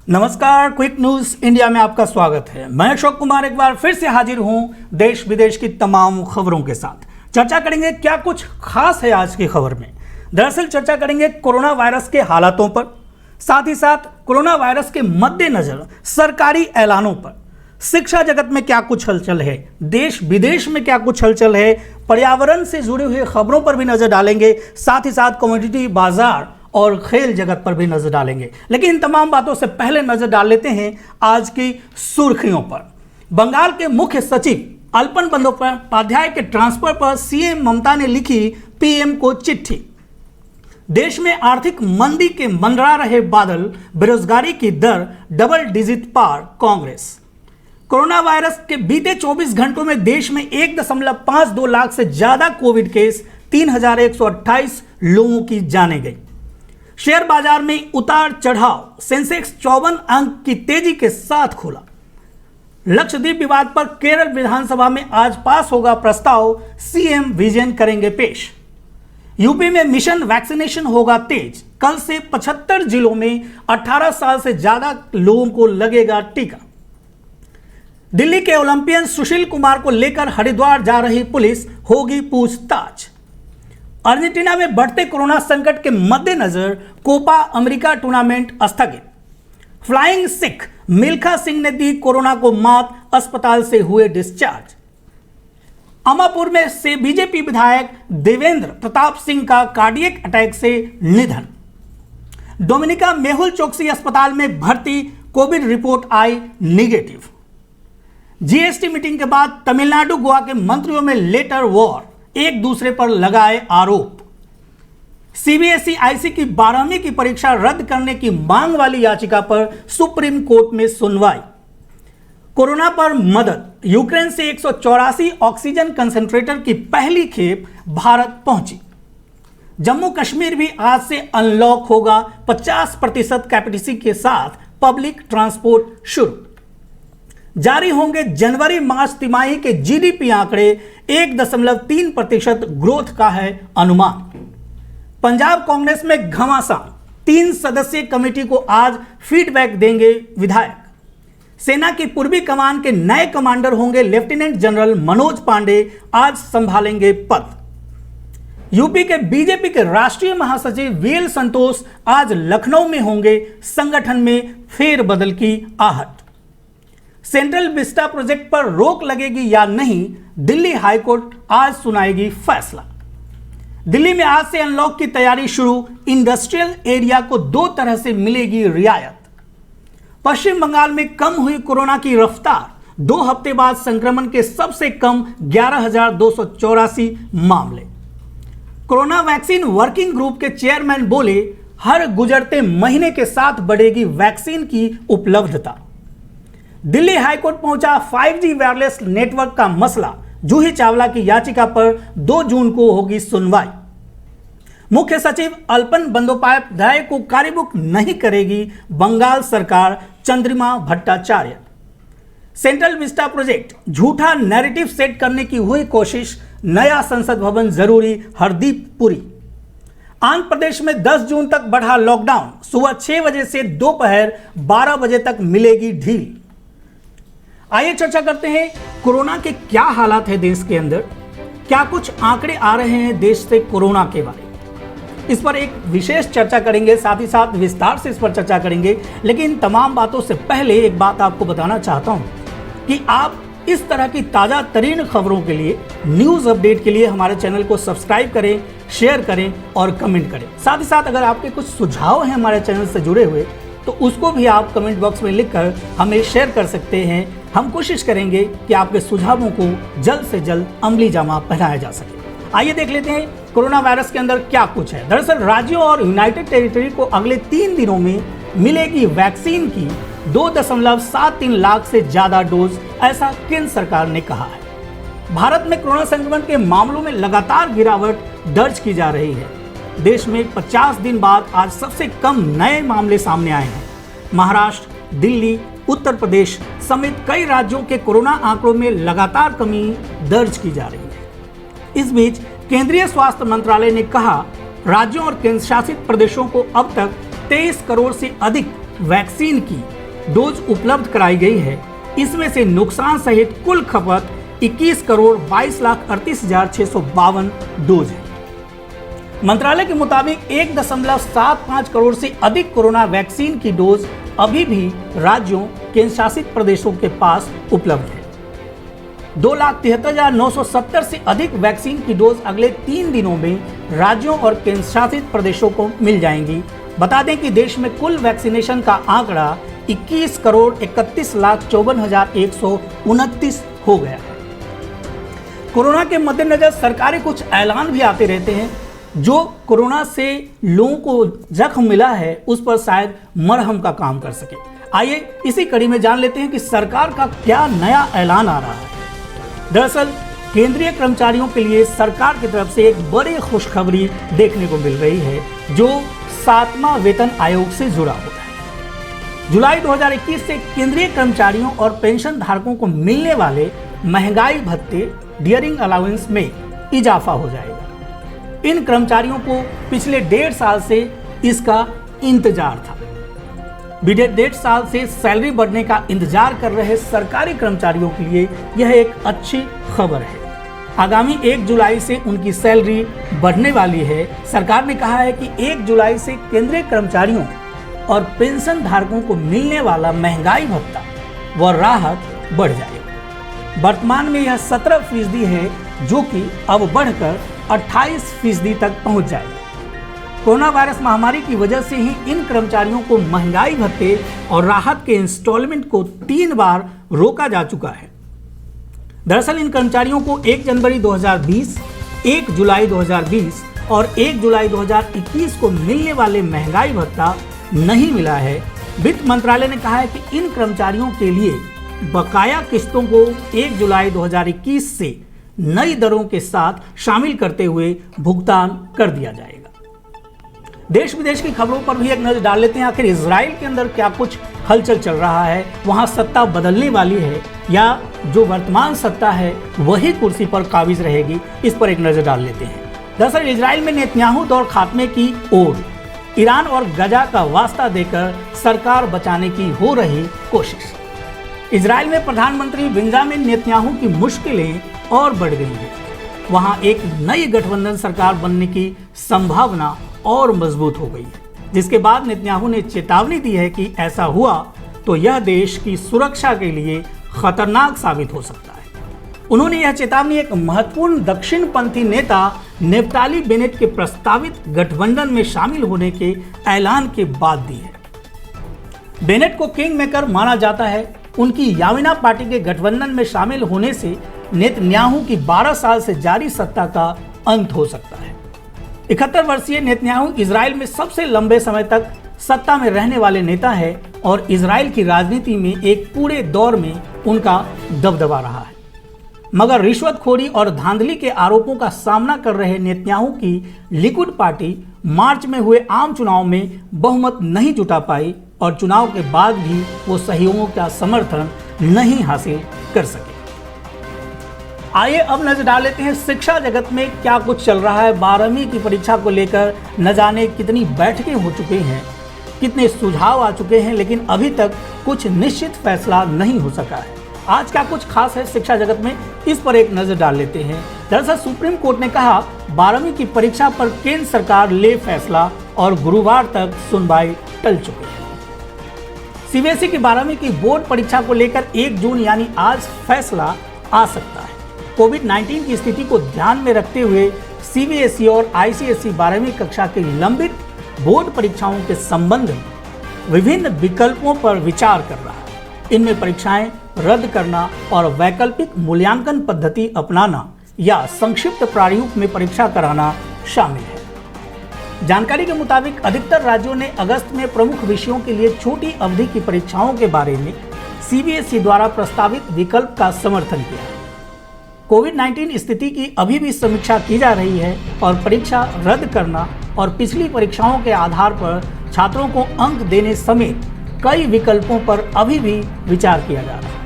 नमस्कार, quick news India में आपका स्वागत है। मैं अशोक कुमार एक बार फिर से हाजिर हूं देश विदेश की तमाम खबरों के साथ। चर्चा करेंगे क्या कुछ खास है आज की खबर में। दरअसल चर्चा करेंगे कोरोना वायरस के हालातों पर, साथ ही साथ कोरोना वायरस के मद्देनजर सरकारी ऐलानों पर, शिक्षा जगत में क्या कुछ हलचल है, देश विदेश में क्या कुछ हलचल है, पर्यावरण से जुड़ी हुई खबरों पर भी नजर डालेंगे, साथ ही साथ कमोडिटी बाजार और खेल जगत पर भी नजर डालेंगे। लेकिन इन तमाम बातों से पहले नजर डाल लेते हैं आज की सुर्खियों पर। बंगाल के मुख्य सचिव अल्पन बंदोपाध्याय के ट्रांसफर पर सीएम ममता ने लिखी पीएम को चिट्ठी। देश में आर्थिक मंदी के मंडरा रहे बादल, बेरोजगारी की दर डबल डिजिट पार कांग्रेस। कोरोना वायरस के बीते 24 घंटों में देश में 1.52 लाख से ज्यादा कोविड केस, 3128 लोगों की जानें गई। शेयर बाजार में उतार चढ़ाव, सेंसेक्स 54 अंक की तेजी के साथ खुला। लक्षद्वीप विवाद पर केरल विधानसभा में आज पास होगा प्रस्ताव, सीएम विजयन करेंगे पेश। यूपी में मिशन वैक्सीनेशन होगा तेज, कल से 75 जिलों में 18 साल से ज्यादा लोगों को लगेगा टीका। दिल्ली के ओलंपियन सुशील कुमार को लेकर हरिद्वार जा रही पुलिस, होगी पूछताछ। अर्जेंटीना में बढ़ते कोरोना संकट के मद्देनजर कोपा अमेरिका टूर्नामेंट स्थगित। फ्लाइंग सिख मिल्खा सिंह ने दी कोरोना को मात, अस्पताल से हुए डिस्चार्ज। अमापुर में से बीजेपी विधायक देवेंद्र प्रताप सिंह का कार्डियक अटैक से निधन। डोमिनिका मेहुल चोकसी अस्पताल में भर्ती, कोविड रिपोर्ट आई निगेटिव। जीएसटी मीटिंग के बाद तमिलनाडु गोवा के मंत्रियों में लेटर वॉर, एक दूसरे पर लगाए आरोप। सीबीएसई आईसी की 12वीं की परीक्षा रद्द करने की मांग वाली याचिका पर सुप्रीम कोर्ट में सुनवाई। कोरोना पर मदद, यूक्रेन से 184 ऑक्सीजन कंसंट्रेटर की पहली खेप भारत पहुंची। जम्मू कश्मीर भी आज से अनलॉक होगा, 50% कैपेसिटी के साथ पब्लिक ट्रांसपोर्ट शुरू। जारी होंगे जनवरी मार्च तिमाही के जीडीपी आंकड़े, 1.3% ग्रोथ का है अनुमान। पंजाब कांग्रेस में घमासान, 3 सदस्यीय कमेटी को आज फीडबैक देंगे विधायक। सेना की पूर्वी कमान के नए कमांडर होंगे लेफ्टिनेंट जनरल मनोज पांडे, आज संभालेंगे पद। यूपी के बीजेपी के राष्ट्रीय महासचिव वीएल संतोष आज लखनऊ में होंगे, संगठन में फेरबदल की आहट। सेंट्रल विस्टा प्रोजेक्ट पर रोक लगेगी या नहीं, दिल्ली हाईकोर्ट आज सुनाएगी फैसला। दिल्ली में आज से अनलॉक की तैयारी शुरू, इंडस्ट्रियल एरिया को 2 तरह से मिलेगी रियायत। पश्चिम बंगाल में कम हुई कोरोना की रफ्तार, 2 हफ्ते बाद संक्रमण के सबसे कम 11,284 मामले। कोरोना वैक्सीन वर्किंग ग्रुप के चेयरमैन बोले, हर गुजरते महीने के साथ बढ़ेगी वैक्सीन की उपलब्धता। दिल्ली हाईकोर्ट पहुंचा 5G वायरलेस नेटवर्क का मसला, जूही चावला की याचिका पर 2 जून को होगी सुनवाई। मुख्य सचिव अल्पन बंदोपाध्याय को कार्यमुक्त नहीं करेगी बंगाल सरकार, Chandrima Bhattacharya. Central Vista project, झूठा नैरेटिव सेट करने की हुई कोशिश, नया संसद भवन जरूरी, हरदीप पुरी। आंध्र प्रदेश में 10 जून तक बढ़ा लॉकडाउन, सुबह 6 बजे से दोपहर 12 बजे तक मिलेगी ढील। आइए चर्चा करते हैं कोरोना के क्या हालात है देश के अंदर, क्या कुछ आंकड़े आ रहे हैं देश से कोरोना के बारे में। इस पर एक विशेष चर्चा करेंगे, साथ ही साथ विस्तार से इस पर चर्चा करेंगे। लेकिन तमाम बातों से पहले एक बात आपको बताना चाहता हूं कि आप इस तरह की ताजा तरीन खबरों के लिए, न्यूज अपडेट के लिए हमारे चैनल को सब्सक्राइब करें, शेयर करें और कमेंट करें। साथ ही साथ अगर आपके कुछ सुझाव हैं हमारे चैनल से जुड़े हुए, तो उसको भी आप कमेंट बॉक्स में लिखकर हमें शेयर कर सकते हैं। हम कोशिश करेंगे कि आपके सुझावों को जल्द से जल्द अमली जामा पहनाया जा सके। आइए देख लेते हैं कोरोना वायरस के अंदर क्या कुछ है। दरअसल राज्यों और यूनाइटेड टेरिटरी को अगले 3 दिनों में मिलेगी वैक्सीन की 2.73 लाख से ज्यादा डोज, ऐसा केंद्र सरकार ने कहा है। भारत में कोरोना संक्रमण के मामलों में लगातार गिरावट दर्ज की जा रही है। देश में 50 दिन बाद आज सबसे कम नए मामले सामने आए हैं। महाराष्ट्र, दिल्ली, उत्तर प्रदेश समेत कई राज्यों के कोरोना आंकड़ों में लगातार कमी दर्ज की जा रही है। इस बीच केंद्रीय स्वास्थ्य मंत्रालय ने कहा, राज्यों और केंद्र शासित प्रदेशों को अब तक 23 करोड़ से अधिक वैक्सीन की डोज उपलब्ध कराई गई है, इसमें से नुकसान सहित कुल खपत 21,22,38,652 डोज है। मंत्रालय के मुताबिक 1.75 करोड़ से अधिक कोरोना वैक्सीन की डोज अभी भी राज्यों, केंद्र शासित प्रदेशों के पास उपलब्ध है। 2,73,970 से अधिक वैक्सीन की डोज अगले 3 दिनों में राज्यों और केंद्र शासित प्रदेशों को मिल जाएंगी। बता दें कि देश में कुल वैक्सीनेशन का आंकड़ा 21,31,54,129 हो गया है। कोरोना के मद्देनजर सरकारी कुछ ऐलान भी आते रहते हैं, जो कोरोना से लोगों को जख्म मिला है उस पर शायद मरहम का काम कर सके। आइए इसी कड़ी में जान लेते हैं कि सरकार का क्या नया ऐलान आ रहा है। दरअसल केंद्रीय कर्मचारियों के लिए सरकार की तरफ से एक बड़ी खुशखबरी देखने को मिल रही है, जो 7वां वेतन आयोग से जुड़ा हुआ है। जुलाई 2021 से केंद्रीय कर्मचारियों और पेंशन धारकों को मिलने वाले महंगाई भत्ते डियरिंग अलाउंस में इजाफा हो जाएगा। इन कर्मचारियों को पिछले 1.5 साल से इसका इंतजार था। बीते 1.5 साल से सैलरी बढ़ने का इंतजार कर रहे सरकारी कर्मचारियों के लिए यह एक अच्छी खबर है। आगामी 1 जुलाई से उनकी सैलरी बढ़ने वाली है। सरकार ने कहा है कि 1 जुलाई से केंद्रीय कर्मचारियों और पेंशन धारकों को मिलने वाला महंगाई भत्ता व राहत बढ़ जाएगा। वर्तमान में यह 17% है, जो कि अब बढ़कर 28% तक पहुंच जाएगा। कोरोना वायरस महामारी की वजह से ही इन कर्मचारियों को महंगाई भत्ते और राहत के इंस्टॉलमेंट को 3 बार रोका जा चुका है। दरअसल इन कर्मचारियों को 1 जनवरी 2020, 1 जुलाई 2020 और 1 जुलाई 2021 को मिलने वाले महंगाई भत्ता नहीं मिला है। वित्त मंत्रालय ने कहा है कि इन कर्मचारियों के लिए बकाया किस्तों को 1 जुलाई 2021 से नई दरों के साथ शामिल करते हुए भुगतान कर दिया जाएगा। देश विदेश की खबरों पर भी एक नजर डाल लेते हैं। आखिर इजराइल के अंदर क्या कुछ हलचल चल रहा है, वहां सत्ता बदलने वाली है या जो वर्तमान सत्ता है वही कुर्सी पर काबिज रहेगी, इस पर एक नजर डाल लेते हैं। दरअसल इजराइल में नेतन्याहू दौर खात्मे की ओर ईरान और गजा का वास्ता देकर सरकार बचाने की हो रही कोशिश। इजराइल में प्रधानमंत्री बेंजामिन नेतन्याहू की मुश्किलें और बढ़ गई हैं। वहां एक नई गठबंधन सरकार बनने की संभावना और मजबूत हो गई है, जिसके बाद नेतन्याहू ने चेतावनी दी है कि ऐसा हुआ तो यह देश की सुरक्षा के लिए खतरनाक साबित हो सकता है। उन्होंने यह चेतावनी एक महत्वपूर्ण दक्षिणपंथी नेता नेफ्ताली बेनेट के प्रस्तावित गठबंधन में शामिल होने के ऐलान के बाद दी है। बेनेट को किंग मेकर माना जाता है। उनकी यामिना पार्टी के गठबंधन में शामिल होने से नेतन्याहू की 12 साल से जारी सत्ता का अंत हो सकता है। 71 वर्षीय नेतन्याहू इजराइल में सबसे लंबे समय तक सत्ता में रहने वाले नेता है और इजराइल की राजनीति में एक पूरे दौर में उनका दबदबा रहा है। मगर रिश्वतखोरी और धांधली के आरोपों का सामना कर रहे नेतन्याहू की लिकुड पार्टी मार्च में हुए आम चुनाव में बहुमत नहीं जुटा पाई और चुनाव के बाद भी वो सहयोगियों का समर्थन नहीं हासिल कर सके। आइए अब नजर डाल लेते हैं शिक्षा जगत में क्या कुछ चल रहा है। 12वीं की परीक्षा को लेकर न जाने कितनी बैठकें हो चुकी हैं, कितने सुझाव आ चुके हैं, लेकिन अभी तक कुछ निश्चित फैसला नहीं हो सका है। आज क्या कुछ खास है शिक्षा जगत में, इस पर एक नजर डाल लेते हैं। दरअसल सुप्रीम कोर्ट ने कहा 12वीं की परीक्षा पर केंद्र सरकार ले फैसला और गुरुवार तक सुनवाई टल चुकी है। सीबीएसई की 12वीं की बोर्ड परीक्षा को लेकर 1 जून यानी आज फैसला आ सकता है। कोविड-19 की स्थिति को ध्यान में रखते हुए सीबीएसई और आईसीएसई 12वीं कक्षा की लंबित बोर्ड परीक्षाओं के संबंध में विभिन्न विकल्पों पर विचार कर रहा है। इनमें परीक्षाएं रद्द करना और वैकल्पिक मूल्यांकन पद्धति अपनाना या संक्षिप्त प्रारूप में परीक्षा कराना शामिल है। जानकारी के मुताबिक अधिकतर राज्यों ने अगस्त में प्रमुख विषयों के लिए छोटी अवधि की परीक्षाओं के बारे में सीबीएसई द्वारा प्रस्तावित विकल्प का समर्थन किया है। कोविड-19 स्थिति की अभी भी समीक्षा की जा रही है और परीक्षा रद्द करना और पिछली परीक्षाओं के आधार पर छात्रों को अंक देने समेत कई विकल्पों पर अभी भी विचार किया जा रहा है।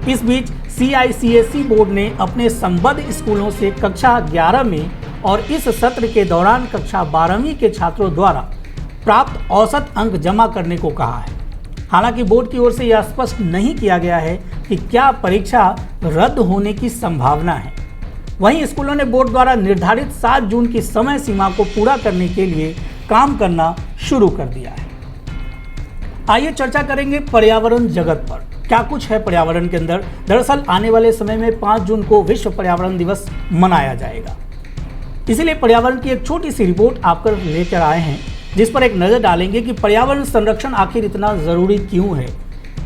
इस बीच सीआईसीएसई बोर्ड ने अपने संबद्ध स्कूलों से कक्षा 11 में और इस सत्र के दौरान कक्षा 12वीं के छात्रों द्वारा प्राप्त औसत अंक जमा करने को कहा है। हालांकि बोर्ड की ओर से यह स्पष्ट नहीं किया गया है कि क्या परीक्षा रद्द होने की संभावना है। वहीं स्कूलों ने बोर्ड द्वारा निर्धारित 7 जून की समय सीमा को पूरा करने के लिए काम करना शुरू कर दिया है। आइए चर्चा करेंगे पर्यावरण जगत पर। क्या कुछ है पर्यावरण के अंदर। दरअसल आने वाले समय में 5 जून को विश्व पर्यावरण दिवस मनाया जाएगा, इसीलिए पर्यावरण की एक छोटी सी रिपोर्ट आपको लेकर आए हैं, जिस पर एक नज़र डालेंगे कि पर्यावरण संरक्षण आखिर इतना ज़रूरी क्यों है,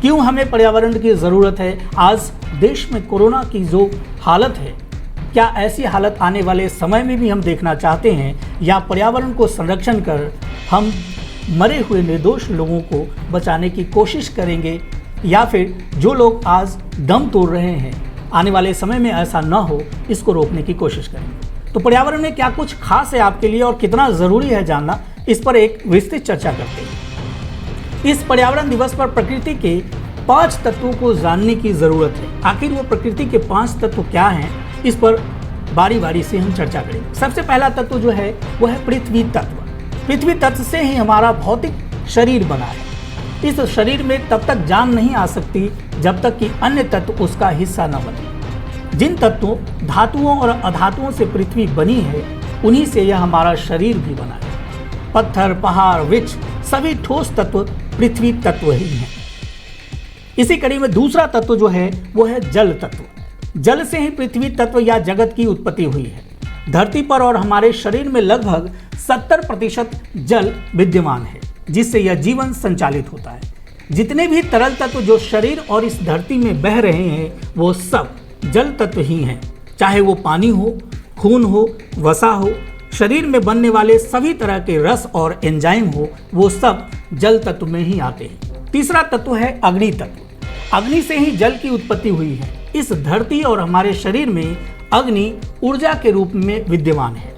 क्यों हमें पर्यावरण की ज़रूरत है। आज देश में कोरोना की जो हालत है, क्या ऐसी हालत आने वाले समय में भी हम देखना चाहते हैं, या पर्यावरण को संरक्षण कर हम मरे हुए निर्दोष लोगों को बचाने की कोशिश करेंगे, या फिर जो लोग आज दम तोड़ रहे हैं आने वाले समय में ऐसा न हो इसको रोकने की कोशिश करेंगे। तो पर्यावरण में क्या कुछ खास है आपके लिए और कितना ज़रूरी है जानना, इस पर एक विस्तृत चर्चा करते हैं। इस पर्यावरण दिवस पर प्रकृति के 5 तत्वों को जानने की ज़रूरत है। आखिर वो प्रकृति के 5 तत्व क्या हैं, इस पर बारी बारी से हम चर्चा करेंगे। सबसे पहला तत्व जो है वो है पृथ्वी तत्व। पृथ्वी तत्व से ही हमारा भौतिक शरीर बना है। इस शरीर में तब तक जान नहीं आ सकती जब तक कि अन्य तत्व उसका हिस्सा न बने। जिन तत्वों, धातुओं और अधातुओं से पृथ्वी बनी है, उन्हीं से यह हमारा शरीर भी बना है। पत्थर, पहाड़, वृक्ष सभी ठोस तत्व पृथ्वी तत्व ही हैं। इसी कड़ी में दूसरा तत्व जो है वो है जल तत्व। जल से ही पृथ्वी तत्व या जगत की उत्पत्ति हुई है। धरती पर और हमारे शरीर में लगभग 70% जल विद्यमान है, जिससे यह जीवन संचालित होता है। जितने भी तरल तत्व जो शरीर और इस धरती में बह रहे हैं वो सब जल तत्व ही हैं। चाहे वो पानी हो, खून हो, वसा हो, शरीर में बनने वाले सभी तरह के रस और एंजाइम हो, वो सब जल तत्व में ही आते हैं। तीसरा तत्व है अग्नि तत्व। अग्नि से ही जल की उत्पत्ति हुई है। इस धरती और हमारे शरीर में अग्नि ऊर्जा के रूप में विद्यमान है।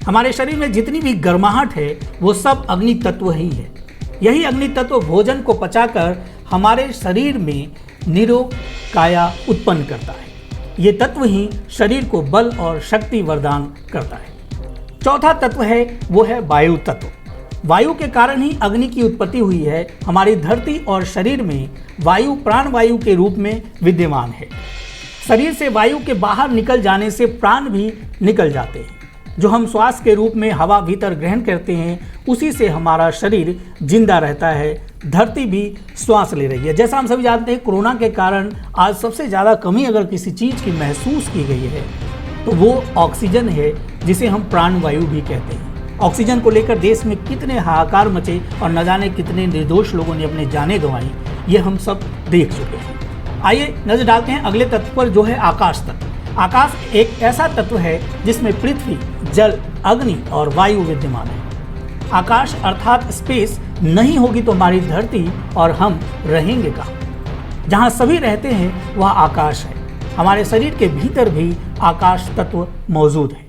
हमारे शरीर में जितनी भी गर्माहट है वो सब अग्नि तत्व ही है। यही अग्नि तत्व भोजन को पचाकर हमारे शरीर में निरोग काया उत्पन्न करता है। ये तत्व ही शरीर को बल और शक्ति वरदान करता है। चौथा तत्व है वो है वायु तत्व। वायु के कारण ही अग्नि की उत्पत्ति हुई है। हमारी धरती और शरीर में वायु प्राण वायु के रूप में विद्यमान है। शरीर से वायु के बाहर निकल जाने से प्राण भी निकल जाते हैं। जो हम श्वास के रूप में हवा भीतर ग्रहण करते हैं, उसी से हमारा शरीर जिंदा रहता है। धरती भी श्वास ले रही है। जैसा हम सभी जानते हैं, कोरोना के कारण आज सबसे ज़्यादा कमी अगर किसी चीज़ की महसूस की गई है तो वो ऑक्सीजन है, जिसे हम प्राण वायु भी कहते हैं। ऑक्सीजन को लेकर देश में कितने हाहाकार मचे और न जाने कितने निर्दोष लोगों ने अपने जानें गंवाई, ये हम सब देख चुके हैं। आइए नजर डालते हैं अगले तत्व पर, जो है आकाश तत्व। आकाश एक ऐसा तत्व है जिसमें पृथ्वी, जल, अग्नि और वायु विद्यमान है। आकाश अर्थात स्पेस नहीं होगी तो हमारी धरती और हम रहेंगे कहाँ। जहाँ सभी रहते हैं वह आकाश है। हमारे शरीर के भीतर भी आकाश तत्व मौजूद है।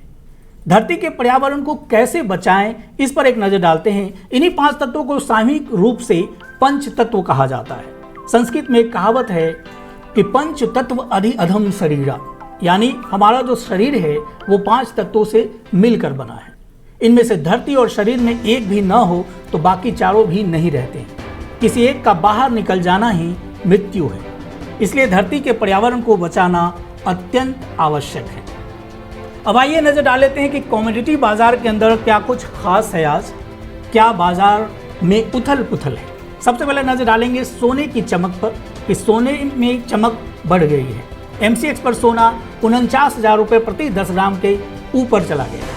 धरती के पर्यावरण को कैसे बचाएं, इस पर एक नजर डालते हैं। इन्हीं 5 तत्वों को सामूहिक रूप से पंच तत्व कहा जाता है। संस्कृत में एक कहावत है कि पंच तत्व अधि अधम शरीरा, यानी हमारा जो शरीर है वो 5 तत्वों से मिलकर बना है। इनमें से धरती और शरीर में एक भी न हो तो बाकी चारों भी नहीं रहते हैं। किसी एक का बाहर निकल जाना ही मृत्यु है। इसलिए धरती के पर्यावरण को बचाना अत्यंत आवश्यक है। अब आइए नजर डाल लेते हैं कि कमोडिटी बाजार के अंदर क्या कुछ खास है। आज क्या बाजार में उथल पुथल है। सबसे पहले नजर डालेंगे सोने की चमक पर, कि सोने में चमक बढ़ गई है। MCX पर सोना 49,000 रुपये प्रति 10 ग्राम के ऊपर चला गया।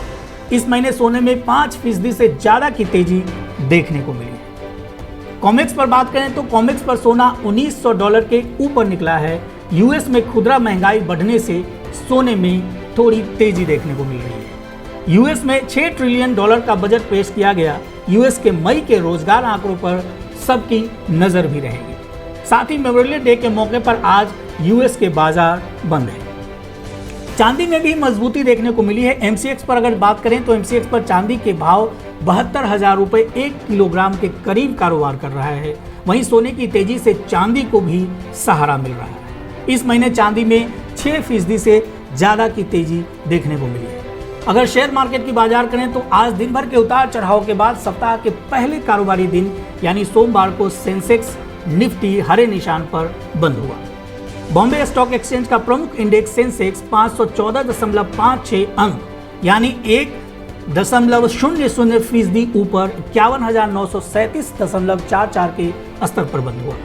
इस महीने सोने में 5% से ज़्यादा की तेजी देखने को मिली है। कॉमेक्स पर बात करें तो कॉमेक्स पर सोना $1900 के ऊपर निकला है। US में खुदरा महंगाई बढ़ने से सोने में थोड़ी तेजी देखने को मिल रही है। US में $6 ट्रिलियन का बजट पेश किया गया। US के मई के रोजगार आंकड़ों पर सबकी नजर भी रहेगी। साथ ही मेमोरियल डे के मौके पर आज US के बाजार बंद है। चांदी में भी मजबूती देखने को मिली है। MCX पर अगर बात करें तो MCX पर चांदी के भाव 72,000 रुपये 1 किलोग्राम के करीब कारोबार कर रहा है। वहीं सोने की तेजी से चांदी को भी सहारा मिल रहा है। इस महीने चांदी में 6% से ज़्यादा की तेजी देखने को मिली है। अगर शेयर मार्केट की बाजार करें तो आज दिन भर के उतार चढ़ाव के बाद सप्ताह के पहले कारोबारी दिन यानी सोमवार को सेंसेक्स निफ्टी हरे निशान पर बंद हुआ। बॉम्बे स्टॉक एक्सचेंज का प्रमुख इंडेक्स सेंसेक्स 514.56 अंक यानी 1.00% ऊपर 51,937.44 के स्तर पर बंद हुआ।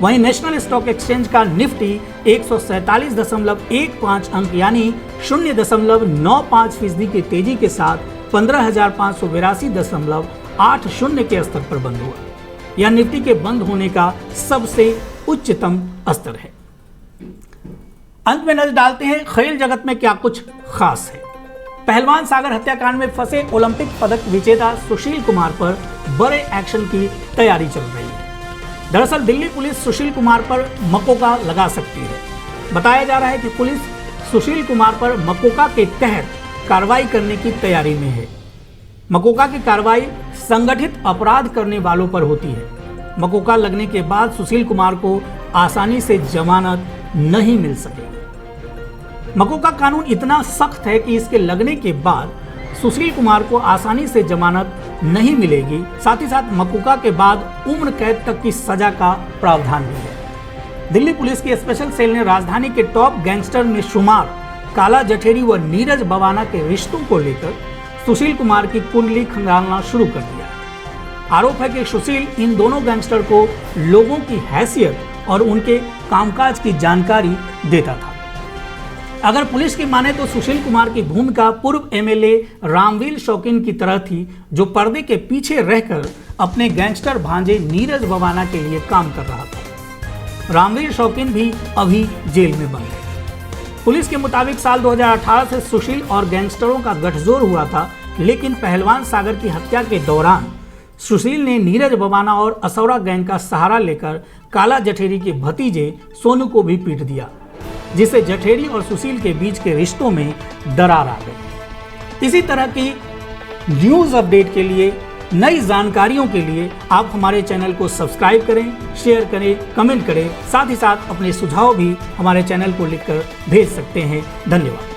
वहीं नेशनल स्टॉक एक्सचेंज का निफ्टी 147.15 अंक यानी 0.95% की तेजी के साथ 15,582.80 के स्तर पर बंद हुआ। यह निफ्टी के बंद होने का सबसे उच्चतम स्तर है। अंत में नजर डालते हैं खेल जगत में क्या कुछ खास है। पहलवान सागर हत्याकांड में फंसे ओलंपिक पदक विजेता सुशील कुमार पर बड़े एक्शन की तैयारी चल रही है। दरअसल दिल्ली पुलिस सुशील कुमार पर मकोका लगा सकती है। बताया जा रहा है कि पुलिस सुशील कुमार पर मकोका के तहत कार्रवाई करने की तैयारी में है। मकोका की कार्रवाई संगठित अपराध करने वालों पर होती है। मकोका लगने के बाद सुशील कुमार को आसानी से जमानत नहीं मिल सकेगी। मकोका कानून इतना सख्त है कि इसके लगने के बाद सुशील कुमार को आसानी से जमानत नहीं मिलेगी। साथ ही साथ मकोका के बाद उम्र कैद तक की सजा का प्रावधान भी है। दिल्ली पुलिस की स्पेशल सेल ने राजधानी के टॉप गैंगस्टर में शुमार काला जठेरी व नीरज बवाना के रिश्तों को लेकर सुशील कुमार की कुंडली खंगालना शुरू कर दिया। आरोप है कि सुशील इन दोनों गैंगस्टर को लोगों की हैसियत और उनके कामकाज की जानकारी देता था। अगर पुलिस की माने तो सुशील कुमार की भूमिका पूर्व एमएलए रामवीर शौकीन की तरह थी, जो पर्दे के पीछे रहकर अपने गैंगस्टर भांजे नीरज बवाना के लिए काम कर रहा था। रामवीर शौकीन भी अभी जेल में बंद है। पुलिस के मुताबिक साल 2018 से सुशील और गैंगस्टरों का गठजोड़ हुआ था, लेकिन पहलवान सागर की हत्या के दौरान सुशील ने नीरज बवाना और असौरा गैंग का सहारा लेकर काला जठेरी के भतीजे सोनू को भी पीट दिया, जिससे जठेरी और सुशील के बीच के रिश्तों में दरार आ गई। इसी तरह की न्यूज़ अपडेट के लिए, नई जानकारियों के लिए आप हमारे चैनल को सब्सक्राइब करें, शेयर करें, कमेंट करें। साथ ही साथ अपने सुझाव भी हमारे चैनल को लिखकर भेज सकते हैं। धन्यवाद।